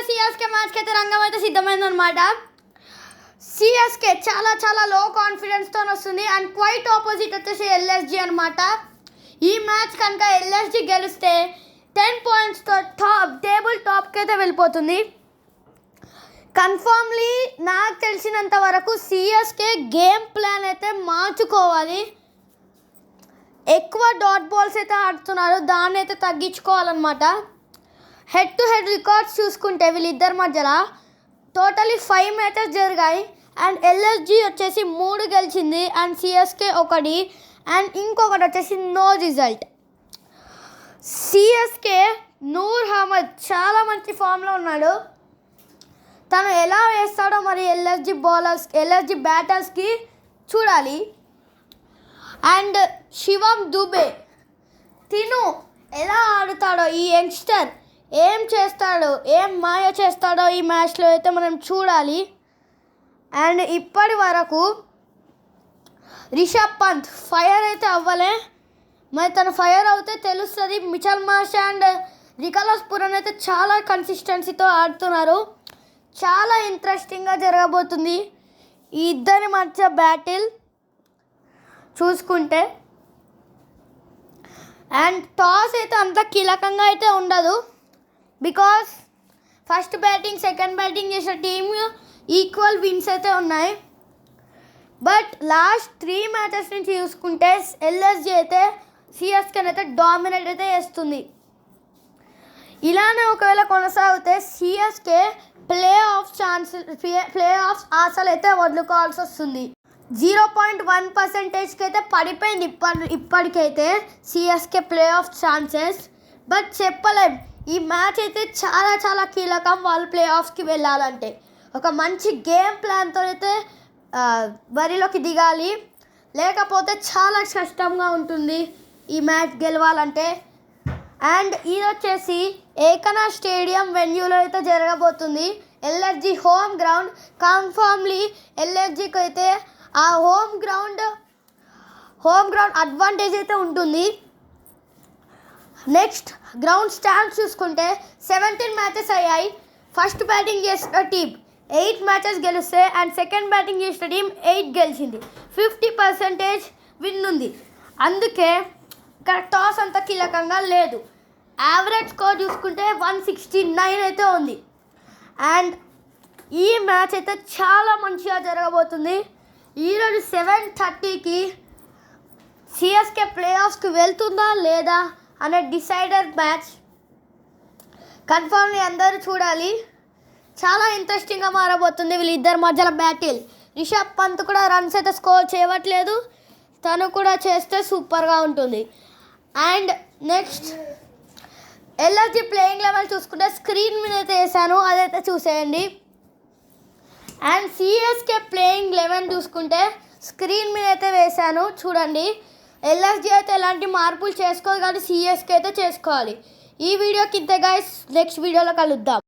CSK మ్యాచ్కి అయితే రంగం అయితే సిద్ధమైందనమాట. సిఎస్కే చాలా లో కాన్ఫిడెన్స్తో వస్తుంది అండ్ క్వైట్ ఆపోజిట్ వచ్చేసి ఎల్ఎస్జి అనమాట. ఈ మ్యాచ్ కనుక ఎల్ఎస్జి గెలిస్తే 10 పాయింట్స్తో టేబుల్ టాప్కి అయితే వెళ్ళిపోతుంది. కన్ఫర్మ్లీ నాకు తెలిసినంత వరకు సిఎస్కే గేమ్ ప్లాన్ అయితే మార్చుకోవాలి. ఎక్కువ డాట్ బాల్స్ అయితే ఆడుతున్నారు, దాన్ని అయితే తగ్గించుకోవాలన్నమాట. హెడ్ టు హెడ్ రికార్డ్స్ చూసుకుంటే వీళ్ళిద్దరి మధ్యలో టోటలీ 5 మ్యాచెస్ జరిగాయి అండ్ ఎల్ఎస్జి వచ్చేసి 3 గెలిచింది అండ్ సిఎస్కే 1 అండ్ ఇంకొకటి వచ్చేసి no result. CSK Noor Ahmad చాలా మంచి ఫామ్లో ఉన్నాడు. తను ఎలా వేస్తాడో మరి ఎల్ఎస్జి బ్యాటర్స్కి చూడాలి. అండ్ శివం దుబే తిను ఎలా ఆడుతాడో, ఈ యంగ్స్టర్ ఏం చేస్తాడో, ఏం మాయ చేస్తాడో ఈ మ్యాచ్లో అయితే మనం చూడాలి. అండ్ ఇప్పటి వరకు రిషబ్ పంత్ ఫైర్ అయితే అవ్వలే, మరి తను ఫైర్ అవుతే తెలుస్తుంది. Mitchell Marsh and Nicholas Pooran అయితే చాలా కన్సిస్టెన్సీతో ఆడుతున్నారు. చాలా ఇంట్రెస్టింగ్గా జరగబోతుంది ఈ ఇద్దరి మధ్య బ్యాటిల్ చూసుకుంటే. అండ్ టాస్ అయితే అంత కీలకంగా అయితే ఉండదు, because first batting second batting చేసిన టీమ్ ఈక్వల్ విన్స్ అయితే ఉన్నాయి. బట్ లాస్ట్ 3 మ్యాచెస్ నుంచి చూసుకుంటే ఎల్ఎస్జి అయితే సిఎస్కేని అయితే డామినేట్ అయితే చేస్తుంది. ఇలానే ఒకవేళ కొనసాగితే సిఎస్కే ప్లే ఆఫ్స్ అసలు అయితే వదులుకోవాల్సి వస్తుంది. 0.1% అయితే పడిపోయింది ఇప్పటికైతే CSK play of chances. But చెప్పలేం, ఈ మ్యాచ్ అయితే చాలా కీలకం. వాళ్ళు ప్లే ఆఫ్స్కి వెళ్ళాలంటే ఒక మంచి గేమ్ ప్లాన్తో అయితే బరిలోకి దిగాలి, లేకపోతే చాలా కష్టంగా ఉంటుంది ఈ మ్యాచ్ గెలవాలంటే. అండ్ ఇది వచ్చేసి ఏకనా స్టేడియం వెన్యూలో అయితే జరగబోతుంది. LSG home ground. కన్ఫర్మ్లీ ఎల్ఎస్జికి అయితే ఆ హోమ్ గ్రౌండ్ అడ్వాంటేజ్ అయితే ఉంటుంది. నెక్స్ట్ గ్రౌండ్ స్టాండ్స్ చూసుకుంటే 17 మ్యాచెస్ అయ్యాయి. ఫస్ట్ బ్యాటింగ్ చేసిన టీం 8 మ్యాచెస్ గెలిస్తే అండ్ సెకండ్ బ్యాటింగ్ చేసిన టీం 8 గెలిచింది. 50% విన్ ఉంది. అందుకే ఇక్కడ టాస్ అంత కీలకంగా లేదు. యావరేజ్ స్కోర్ చూసుకుంటే 169 అయితే ఉంది. అండ్ ఈ మ్యాచ్ అయితే చాలా మంచిగా జరగబోతుంది. ఈరోజు 7:30కి సిఎస్కే ప్లే ఆఫ్స్కి వెళ్తుందా లేదా అనే డిసైడర్ మ్యాచ్. కన్ఫర్మ్లీ అందరూ చూడాలి. చాలా ఇంట్రెస్టింగ్గా మారబోతుంది వీళ్ళిద్దరి మధ్యలో బ్యాటిల్. రిషబ్ పంత్ కూడా రన్స్ అయితే స్కోర్ చేయట్లేదు, తను కూడా చేస్తే సూపర్గా ఉంటుంది. And next LSG playing level చూసుకుంటే స్క్రీన్ మీద అయితే వేసాను, అదైతే చూసేయండి. అండ్ సిఎస్కే ప్లేయింగ్ 11 చూసుకుంటే స్క్రీన్ మీద అయితే వేసాను, చూడండి. ఎల్ఎస్జి అయితే ఎలాంటి మార్పులు చేసుకోవాలి కానీ సిఎస్కే అయితే చేసుకోవాలి. ఈ వీడియోకి ఇంతే గైస్, నెక్స్ట్ వీడియోలో కలుద్దాం.